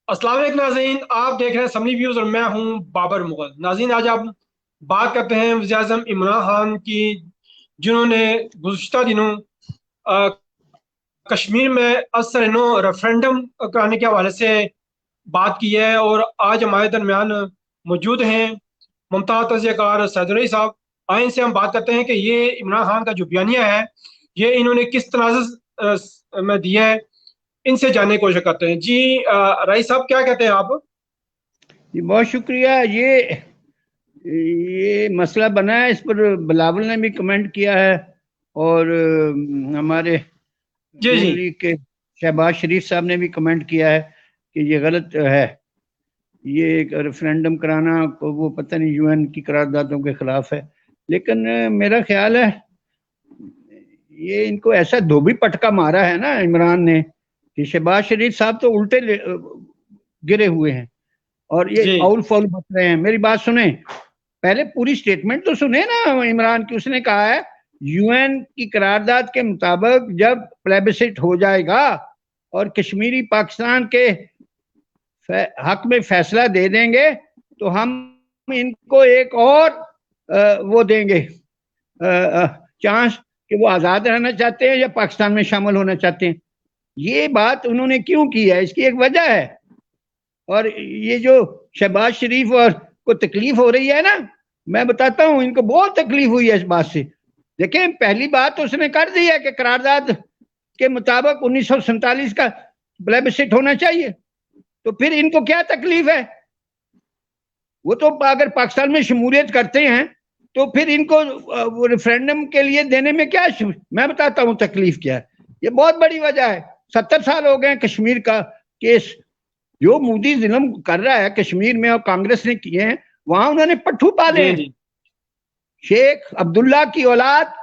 अस्सलाम वालेकुम नाज़रीन, आप देख रहे हैं समरी व्यूज और मैं हूं बाबर मुगल। नाज़रीन, आज आप बात करते हैं वज़ीर आज़म इमरान खान की, जिन्होंने गुज़श्ता दिनों अ, कश्मीर में असर नो रेफरेंडम कराने के हवाले से बात की है। और आज हमारे दरमियान मौजूद हैं मुमताज़ तज़ियाकार सैदुल साहब। आए इनसे हम बात करते हैं कि ये इमरान खान का जो बयानिया है, ये इन्होंने किस तनाज़ में दिया है। इनसे जानने की कोशिश करते हैं। जी रईस साहब, क्या कहते हैं आप? जी बहुत शुक्रिया। ये मसला बना है, इस पर बिलावल ने भी कमेंट किया है और हमारे जी नून जी लीग के शहबाज शरीफ साहब ने भी कमेंट किया है कि ये गलत है। ये एक रेफरेंडम कराना वो पता नहीं यूएन की करारदादों के खिलाफ है। लेकिन मेरा ख्याल है ये इनको ऐसा धोबी पटका मारा है ना इमरान ने कि शहबाज शरीफ साहब तो उल्टे गिरे हुए हैं और ये जी आउल फाउल बक रहे हैं। मेरी बात सुने, पहले पूरी स्टेटमेंट तो सुने ना इमरान की। उसने कहा है यूएन की करारदाद के मुताबिक जब प्लेबिसिट हो जाएगा और कश्मीरी पाकिस्तान के हक में फैसला दे देंगे तो हम इनको एक और वो देंगे चांस कि वो आज़ाद रहना चाहते हैं या पाकिस्तान में शामिल होना चाहते हैं। ये बात उन्होंने क्यों की है, इसकी एक वजह है। और ये जो शहबाज शरीफ और को तकलीफ हो रही है ना, मैं बताता हूँ इनको बहुत तकलीफ हुई है इस बात से। देखें, पहली बात तो उसने कर दी है कि करारदाद के मुताबिक 1947 का प्लेबिसिट होना चाहिए। तो फिर इनको क्या तकलीफ है? वो तो अगर पाकिस्तान में शमूलियत करते हैं तो फिर इनको रेफरेंडम के लिए देने में क्या, मैं बताता हूँ तकलीफ क्या है। ये बहुत बड़ी वजह है। 70 साल हो गए कश्मीर का केस जो मोदी जुल्म कर रहा है कश्मीर में और कांग्रेस ने किए हैं, वहां उन्होंने पट्टू पाले जी हैं। जी शेख अब्दुल्ला की औलाद,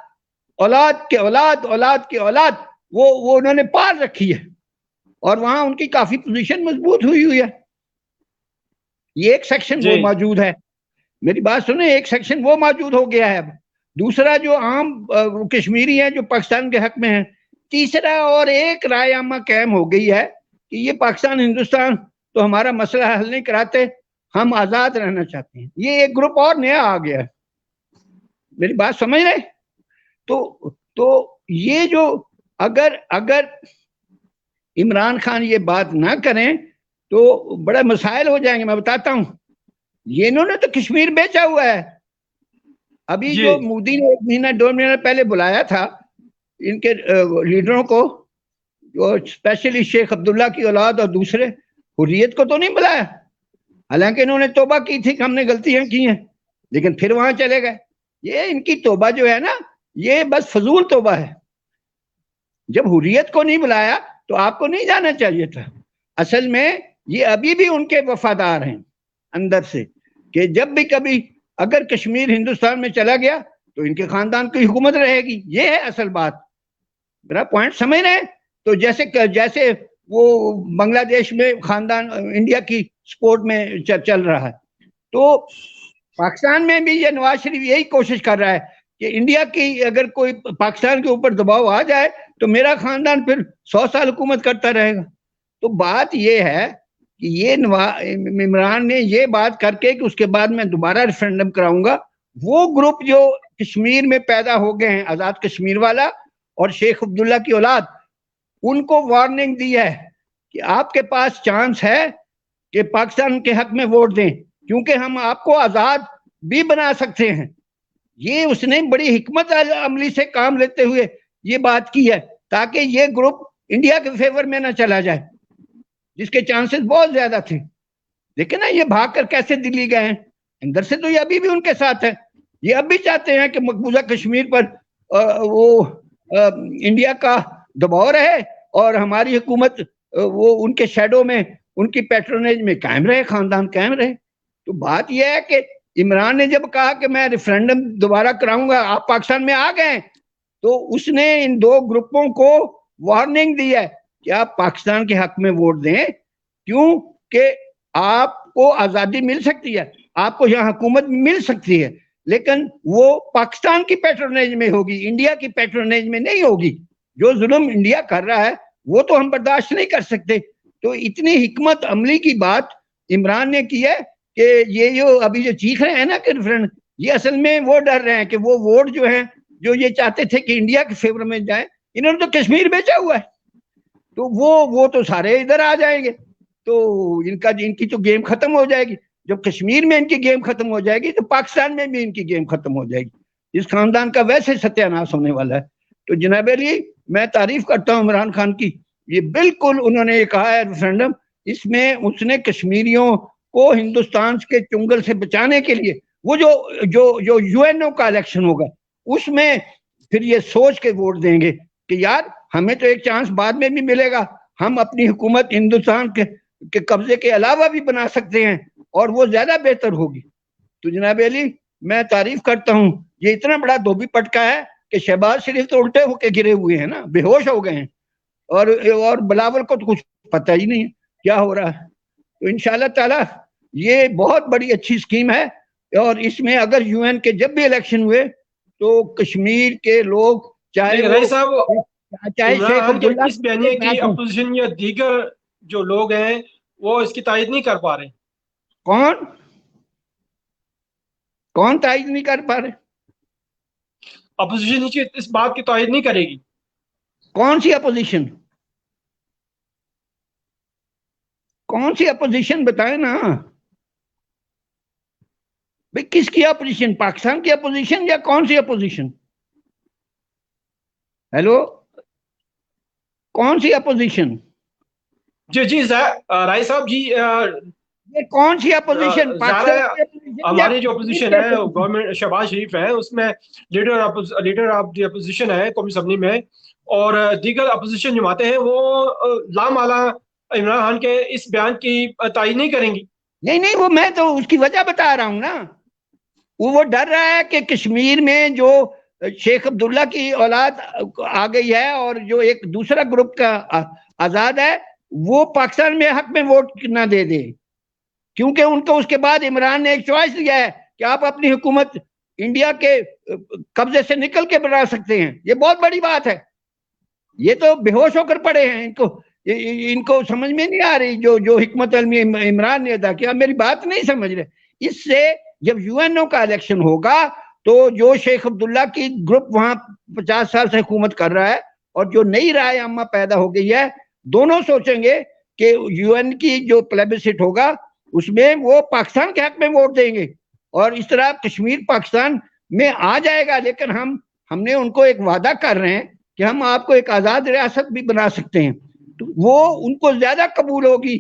औलाद के औलाद, औलाद के औलाद, वो उन्होंने पाल रखी है और वहां उनकी काफी पोजीशन मजबूत हुई हुई है। ये एक सेक्शन जी वो मौजूद है। मेरी बात सुने, एक सेक्शन वो मौजूद हो गया है। अब दूसरा जो आम कश्मीरी है जो पाकिस्तान के हक में है। तीसरा और एक राय आमा कायम हो गई है कि ये पाकिस्तान हिंदुस्तान तो हमारा मसला हल नहीं कराते, हम आजाद रहना चाहते हैं। ये एक ग्रुप और नया आ गया है। मेरी बात समझ रहे? तो ये जो अगर अगर इमरान खान ये बात ना करें तो बड़ा मसाइल हो जाएंगे। मैं बताता हूं, ये इन्होंने तो कश्मीर बेचा हुआ है। अभी जी जो मोदी ने 1 महीना 2 महीना पहले बुलाया था इनके लीडरों को, जो स्पेशली शेख अब्दुल्ला की औलाद और दूसरे, हुर्रियत को तो नहीं बुलाया। हालांकि इन्होंने तोबा की थी कि हमने गलतियां की हैं, लेकिन फिर वहां चले गए। ये इनकी तोबा जो है ना, ये बस फजूल तोबा है। जब हुर्रियत को नहीं बुलाया तो आपको नहीं जाना चाहिए था। असल में ये अभी भी उनके वफादार हैं अंदर से, कि जब भी कभी अगर कश्मीर हिंदुस्तान में चला गया तो इनके खानदान की हुकूमत रहेगी। ये है असल बात। मेरा पॉइंट समझ रहे हैं? तो जैसे जैसे वो बांग्लादेश में खानदान इंडिया की सपोर्ट में चल रहा है, तो पाकिस्तान में भी ये नवाज शरीफ यही कोशिश कर रहा है कि इंडिया की अगर कोई पाकिस्तान के ऊपर दबाव आ जाए तो मेरा खानदान फिर 100 साल हुकूमत करता रहेगा। तो बात यह है कि ये इमरान ने ये बात करके कि उसके बाद मैं दोबारा रेफरेंडम कराऊंगा, वो ग्रुप जो कश्मीर में पैदा हो गए हैं, आजाद कश्मीर वाला और शेख अब्दुल्ला की औलाद, उनको वार्निंग दी है कि आपके पास चांस है कि पाकिस्तान के हक में वोट दें, क्योंकि हम आपको आजाद भी बना सकते हैं। ये उसने बड़ी हिकमत अमली से काम लेते हुए ये बात की है, ताकि ये ग्रुप इंडिया के फेवर में ना चला जाए, जिसके चांसेस बहुत ज्यादा थे। लेकिन ना ये भाग कर कैसे दिल्ली गए हैं? अंदर से तो ये अभी भी उनके साथ है। ये अब भी चाहते हैं कि मकबूजा कश्मीर पर इंडिया का दबाव रहे और हमारी हुकूमत वो उनके शेडो में, उनकी पैट्रोनेज में कायम रहे, खानदान कायम रहे। तो बात यह है कि इमरान ने जब कहा कि मैं रेफरेंडम दोबारा कराऊंगा, आप पाकिस्तान में आ गए, तो उसने इन दो ग्रुपों को वार्निंग दी है कि आप पाकिस्तान के हक में वोट दें, क्यों कि आपको आजादी मिल सकती है, आपको यहाँ हुकूमत मिल सकती है, लेकिन वो पाकिस्तान की पैट्रोनेज में होगी, इंडिया की पैट्रोनेज में नहीं होगी। जो जुल्म इंडिया कर रहा है वो तो हम बर्दाश्त नहीं कर सकते तो इतनी हिकमत अमली की बात इमरान ने की है कि ये जो अभी जो चीख रहे हैं ना कि रेफरेंडम, ये असल में वो डर रहे हैं कि वो वोट जो है जो ये चाहते थे कि इंडिया के फेवर में जाए, इन्होंने तो कश्मीर बेचा हुआ है, तो वो तो सारे इधर आ जाएंगे, तो इनकी तो गेम खत्म हो जाएगी। जब कश्मीर में इनकी गेम खत्म हो जाएगी तो पाकिस्तान में भी इनकी गेम खत्म हो जाएगी। इस खानदान का वैसे सत्यानाश होने वाला है। तो जनाब अली, मैं तारीफ करता हूँ इमरान खान की, ये बिल्कुल उन्होंने ये कहा है रेफरेंडम, इसमें उसने कश्मीरियों को हिंदुस्तान के चुंगल से बचाने के लिए वो जो जो जो यूएनओ का इलेक्शन होगा उसमें फिर ये सोच के वोट देंगे कि यार हमें तो एक चांस बाद में भी मिलेगा, हम अपनी हुकूमत हिंदुस्तान के कब्जे के अलावा भी बना सकते हैं और वो ज्यादा बेहतर होगी। तो जनाब अली, मैं तारीफ करता हूँ, ये इतना बड़ा धोबी पटका है कि शहबाज शरीफ तो उल्टे होके गिरे हुए हैं ना, बेहोश हो गए हैं, और बिलावल को तो कुछ पता ही नहीं है क्या हो रहा है। तो इंशाल्लाह ताला ये बहुत बड़ी अच्छी स्कीम है, और इसमें अगर यूएन के जब भी इलेक्शन हुए तो कश्मीर के लोग चाहे रईस साहब, चाहे इमरान शेख खान के अब्दुल्ला इस बयानिए की अपोजिशन या दीगर जो लोग हैं वो इसकी तायद नहीं कर पा रहे। कौन कौन तायद नहीं कर पा रहे? अपोजिशन इस बात की तायद नहीं करेगी। कौन सी अपोजिशन? कौन सी अपोजिशन बताए ना भाई, किसकी अपोजिशन? पाकिस्तान की अपोजिशन या कौन सी अपोजिशन? हेलो, कौन सी अपोजिशन? जी जी राय साहब जी, ये कौन सी अपोजिशन? पाकिस्तान की अपोजिशन या हमारी जो अपोजिशन है गवर्नमेंट शहबाज शरीफ है, उसमें लीडर ऑफ द अपोजिशन है कौमी असम्बली में, और दीगर अपोजिशन जमातें हैं वो लामाला इमरान खान के इस बयान की तायद नहीं करेंगी। नहीं नहीं, वो मैं तो उसकी वजह बता रहा हूं ना, वो डर रहा है कि कश्मीर में जो शेख अब्दुल्ला की औलाद आ गई है और जो एक दूसरा ग्रुप का आजाद है, वो पाकिस्तान में हक में वोट ना दे दे, क्योंकि उनको उसके बाद इमरान ने एक चॉइस दिया है कि आप अपनी हुकूमत इंडिया के कब्जे से निकल के बना सकते हैं। ये बहुत बड़ी बात है। ये तो बेहोश होकर पड़े हैं, इनको समझ में नहीं आ रही जो जो हिकमत अलमी इमरान ने अदा किया। मेरी बात नहीं समझ रहे। इससे जब यूएनओ का इलेक्शन होगा तो जो शेख अब्दुल्ला की ग्रुप वहां 50 साल से हुकूमत कर रहा है और जो नई राय अम्मा पैदा हो गई है, दोनों सोचेंगे कि यूएन की जो प्लेबिसिट होगा उसमें वो पाकिस्तान के हक में वोट देंगे, और इस तरह कश्मीर पाकिस्तान में आ जाएगा। लेकिन हमने उनको एक वादा कर रहे हैं कि हम आपको एक आजाद रियासत भी बना सकते हैं, तो वो उनको ज्यादा कबूल होगी।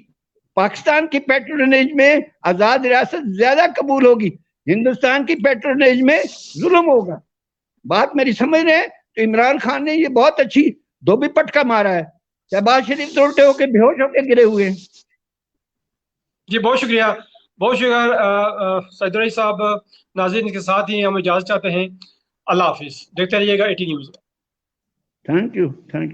पाकिस्तान की पैट्रोनेज में आजाद रियासत ज्यादा कबूल होगी, हिंदुस्तान की पैट्रोनेज में जुल्म होगा। बात मेरी समझ रहे हैं? तो इमरान खान ने ये बहुत अच्छी धोबी पटका मारा है। शहबाज शरीफ तो उल्टे होकर बेहोश होकर गिरे हुए हैं। जी बहुत शुक्रिया, बहुत शुक्रिया सैयद रईस साहब। नाज़रीन के साथ ही हम इजाज़त चाहते हैं। अल्लाह हाफिज़। देखते रहिएगा 18 news. Thank you, thank you.